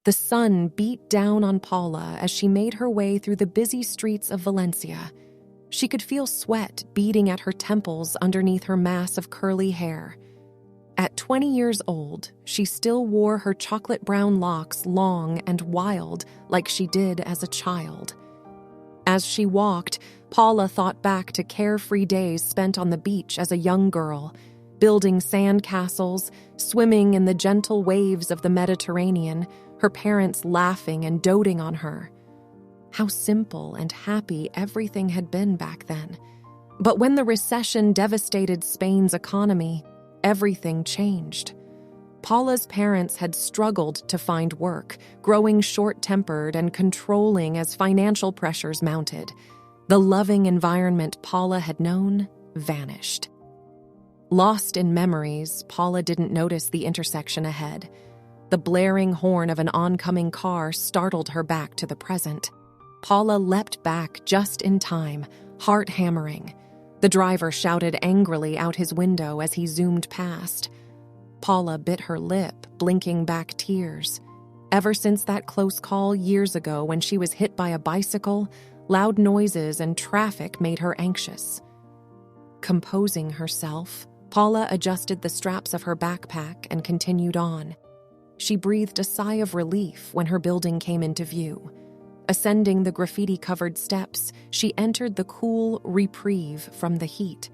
The sun beat down on Paula as she made her way through the busy streets of Valencia. She could feel sweat beading at her temples underneath her mass of curly hair. At 20 years old, she still wore her chocolate brown locks long and wild like she did as a child. As she walked, Paula thought back to carefree days spent on the beach as a young girl, building sand castles, swimming in the gentle waves of the Mediterranean, her parents laughing and doting on her. How simple and happy everything had been back then. But when the recession devastated Spain's economy, everything changed. Paula's parents had struggled to find work, growing short-tempered and controlling as financial pressures mounted. The loving environment Paula had known vanished. Lost in memories, Paula didn't notice the intersection ahead. The blaring horn of an oncoming car startled her back to the present. Paula leapt back just in time, heart hammering. The driver shouted angrily out his window as he zoomed past. Paula bit her lip, blinking back tears. Ever since that close call years ago when she was hit by a bicycle, loud noises and traffic made her anxious. Composing herself, Paula adjusted the straps of her backpack and continued on. She breathed a sigh of relief when her building came into view. Ascending the graffiti-covered steps, she entered the cool reprieve from the heat.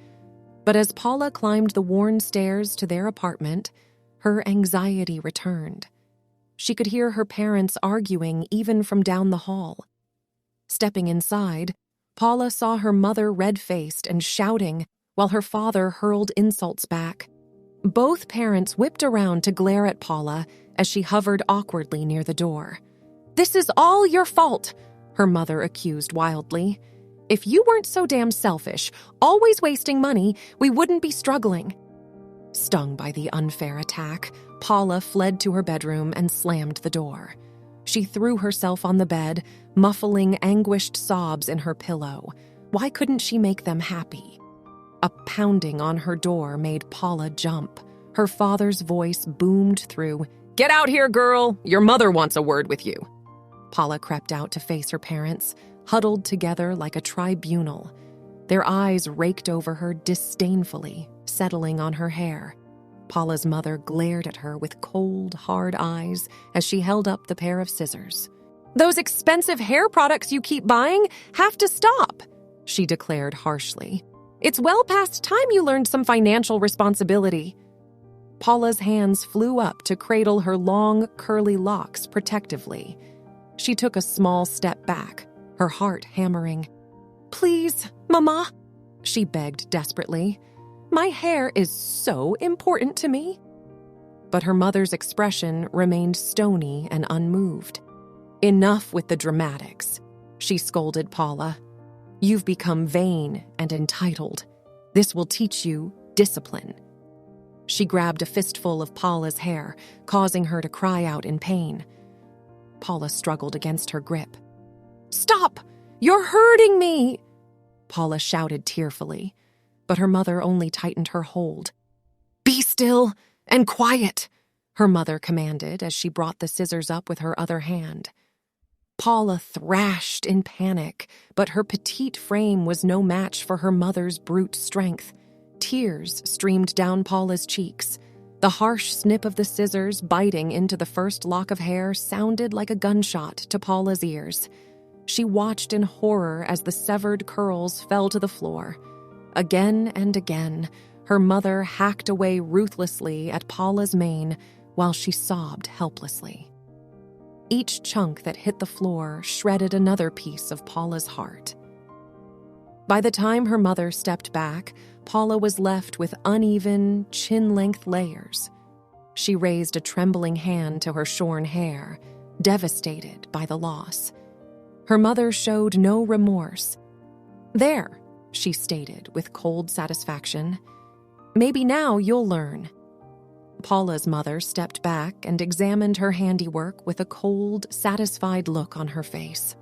But as Paula climbed the worn stairs to their apartment, her anxiety returned. She could hear her parents arguing even from down the hall. Stepping inside, Paula saw her mother red-faced and shouting, while her father hurled insults back. Both parents whipped around to glare at Paula as she hovered awkwardly near the door. "This is all your fault," her mother accused wildly. "If you weren't so damn selfish, always wasting money, we wouldn't be struggling." Stung by the unfair attack, Paula fled to her bedroom and slammed the door. She threw herself on the bed, muffling anguished sobs in her pillow. Why couldn't she make them happy? A pounding on her door made Paula jump. Her father's voice boomed through, "Get out here, girl! Your mother wants a word with you." Paula crept out to face her parents, huddled together like a tribunal. Their eyes raked over her disdainfully, settling on her hair. Paula's mother glared at her with cold, hard eyes as she held up the pair of scissors. "Those expensive hair products you keep buying have to stop," she declared harshly. "It's well past time you learned some financial responsibility." Paula's hands flew up to cradle her long, curly locks protectively. She took a small step back, her heart hammering. "Please, Mama," she begged desperately. "My hair is so important to me." But her mother's expression remained stony and unmoved. "Enough with the dramatics," she scolded Paula. "You've become vain and entitled. This will teach you discipline." She grabbed a fistful of Paula's hair, causing her to cry out in pain. Paula struggled against her grip. "Stop! You're hurting me!" Paula shouted tearfully, but her mother only tightened her hold. "Be still and quiet," her mother commanded as she brought the scissors up with her other hand. Paula thrashed in panic, but her petite frame was no match for her mother's brute strength. Tears streamed down Paula's cheeks. The harsh snip of the scissors biting into the first lock of hair sounded like a gunshot to Paula's ears. She watched in horror as the severed curls fell to the floor. Again and again, her mother hacked away ruthlessly at Paula's mane while she sobbed helplessly. Each chunk that hit the floor shredded another piece of Paula's heart. By the time her mother stepped back, Paula was left with uneven, chin-length layers. She raised a trembling hand to her shorn hair, devastated by the loss. Her mother showed no remorse. "There," she stated with cold satisfaction. "Maybe now you'll learn." Paula's mother stepped back and examined her handiwork with a cold, satisfied look on her face.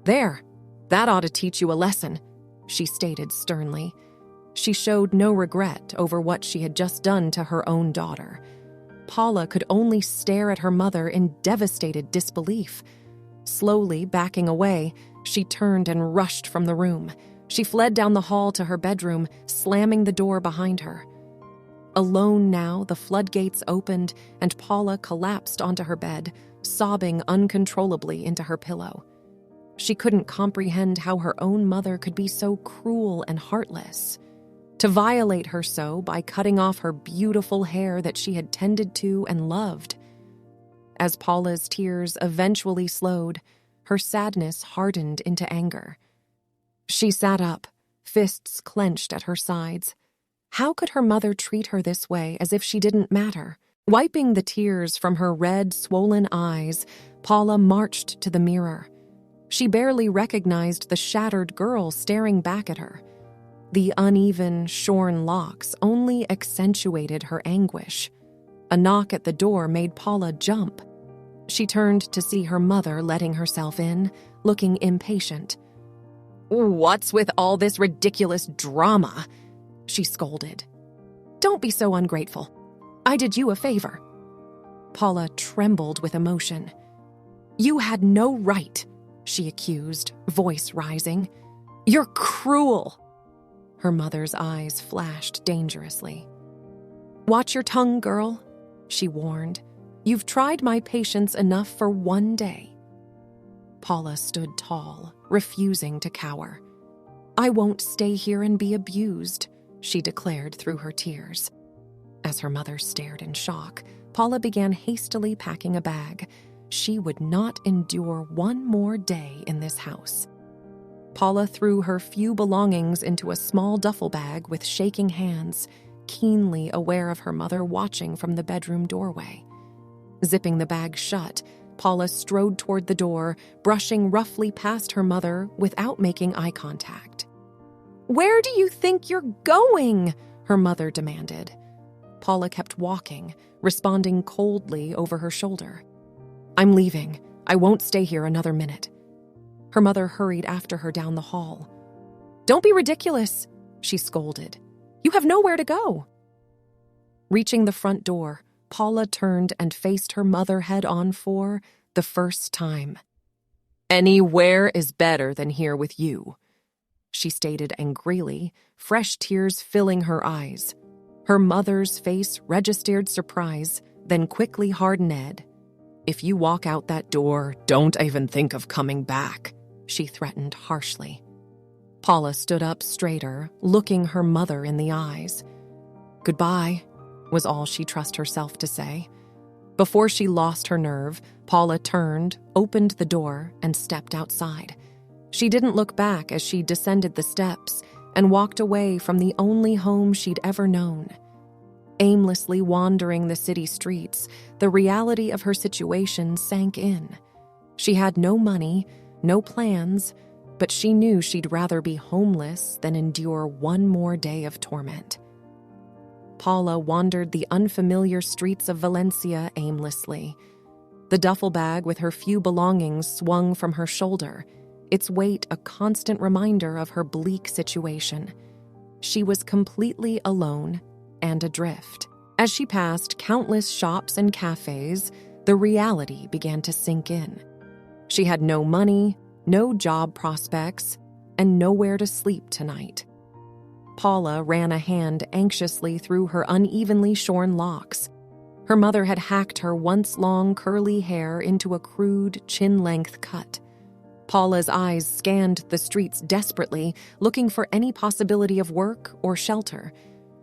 "There, that ought to teach you a lesson," she stated sternly. She showed no regret over what she had just done to her own daughter. Paula could only stare at her mother in devastated disbelief. Slowly backing away, she turned and rushed from the room. She fled down the hall to her bedroom, slamming the door behind her. Alone now, the floodgates opened and Paula collapsed onto her bed, sobbing uncontrollably into her pillow. She couldn't comprehend how her own mother could be so cruel and heartless. To violate her so by cutting off her beautiful hair that she had tended to and loved. As Paula's tears eventually slowed, her sadness hardened into anger. She sat up, fists clenched at her sides. How could her mother treat her this way as if she didn't matter? Wiping the tears from her red, swollen eyes, Paula marched to the mirror. She barely recognized the shattered girl staring back at her. The uneven, shorn locks only accentuated her anguish. A knock at the door made Paula jump. She turned to see her mother letting herself in, looking impatient. "What's with all this ridiculous drama?" she scolded. "Don't be so ungrateful. I did you a favor." Paula trembled with emotion. "You had no right," she accused, voice rising. "You're cruel." Her mother's eyes flashed dangerously. "Watch your tongue, girl," she warned. "You've tried my patience enough for one day." Paula stood tall, refusing to cower. "I won't stay here and be abused," she declared through her tears. As her mother stared in shock, Paula began hastily packing a bag. She would not endure one more day in this house. Paula threw her few belongings into a small duffel bag with shaking hands, keenly aware of her mother watching from the bedroom doorway. Zipping the bag shut, Paula strode toward the door, brushing roughly past her mother without making eye contact. "Where do you think you're going?" her mother demanded. Paula kept walking, responding coldly over her shoulder. "I'm leaving. I won't stay here another minute." Her mother hurried after her down the hall. "Don't be ridiculous," she scolded. "You have nowhere to go." Reaching the front door, Paula turned and faced her mother head-on for the first time. "Anywhere is better than here with you," she stated angrily, fresh tears filling her eyes. Her mother's face registered surprise, then quickly hardened. "If you walk out that door, don't even think of coming back," she threatened harshly. Paula stood up straighter, looking her mother in the eyes. "Goodbye," was all she trusted herself to say. Before she lost her nerve, Paula turned, opened the door, and stepped outside. She didn't look back as she descended the steps and walked away from the only home she'd ever known. Aimlessly wandering the city streets, the reality of her situation sank in. She had no money, no plans, but she knew she'd rather be homeless than endure one more day of torment. Paula wandered the unfamiliar streets of Valencia aimlessly. The duffel bag with her few belongings swung from her shoulder, its weight a constant reminder of her bleak situation. She was completely alone and adrift. As she passed countless shops and cafes, the reality began to sink in. She had no money, no job prospects, and nowhere to sleep tonight. Paula ran a hand anxiously through her unevenly shorn locks. Her mother had hacked her once-long curly hair into a crude, chin-length cut. Paula's eyes scanned the streets desperately, looking for any possibility of work or shelter.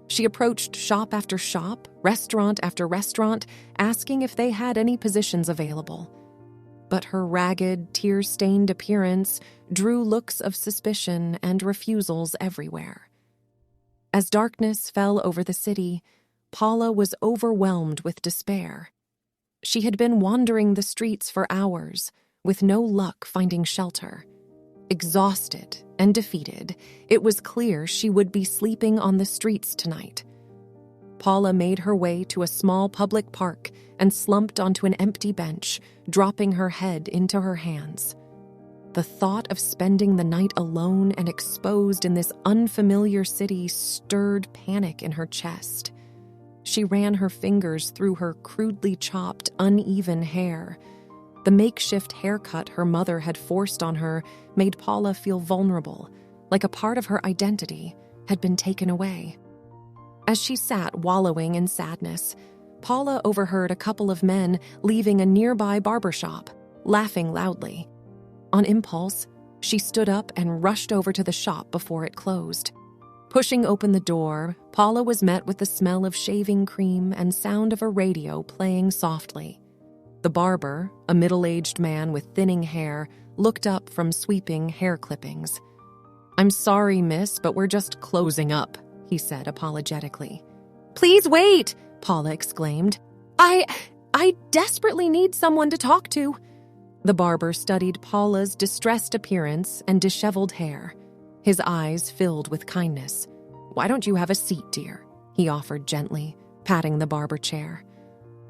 She approached shop after shop, restaurant after restaurant, asking if they had any positions available. But her ragged, tear-stained appearance drew looks of suspicion and refusals everywhere. As darkness fell over the city, Paula was overwhelmed with despair. She had been wandering the streets for hours, with no luck finding shelter. Exhausted and defeated, it was clear she would be sleeping on the streets tonight. Paula made her way to a small public park and slumped onto an empty bench, dropping her head into her hands. The thought of spending the night alone and exposed in this unfamiliar city stirred panic in her chest. She ran her fingers through her crudely chopped, uneven hair. The makeshift haircut her mother had forced on her made Paula feel vulnerable, like a part of her identity had been taken away. As she sat wallowing in sadness, Paula overheard a couple of men leaving a nearby barber shop, laughing loudly. On impulse, she stood up and rushed over to the shop before it closed. Pushing open the door, Paula was met with the smell of shaving cream and sound of a radio playing softly. The barber, a middle-aged man with thinning hair, looked up from sweeping hair clippings. "I'm sorry, miss, but we're just closing up," he said apologetically. "Please wait!" Paula exclaimed. I desperately need someone to talk to." The barber studied Paula's distressed appearance and disheveled hair. His eyes filled with kindness. "Why don't you have a seat, dear?" he offered gently, patting the barber chair.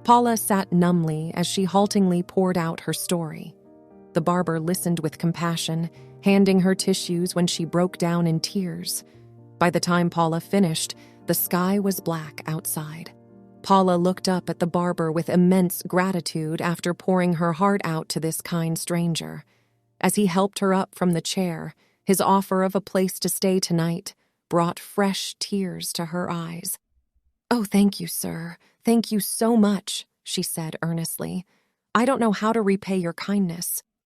Paula sat numbly as she haltingly poured out her story. The barber listened with compassion, handing her tissues when she broke down in tears. By the time Paula finished, the sky was black outside. Paula looked up at the barber with immense gratitude after pouring her heart out to this kind stranger. As he helped her up from the chair, his offer of a place to stay tonight brought fresh tears to her eyes. "Oh, thank you, sir. Thank you so much," she said earnestly. "I don't know how to repay your kindness."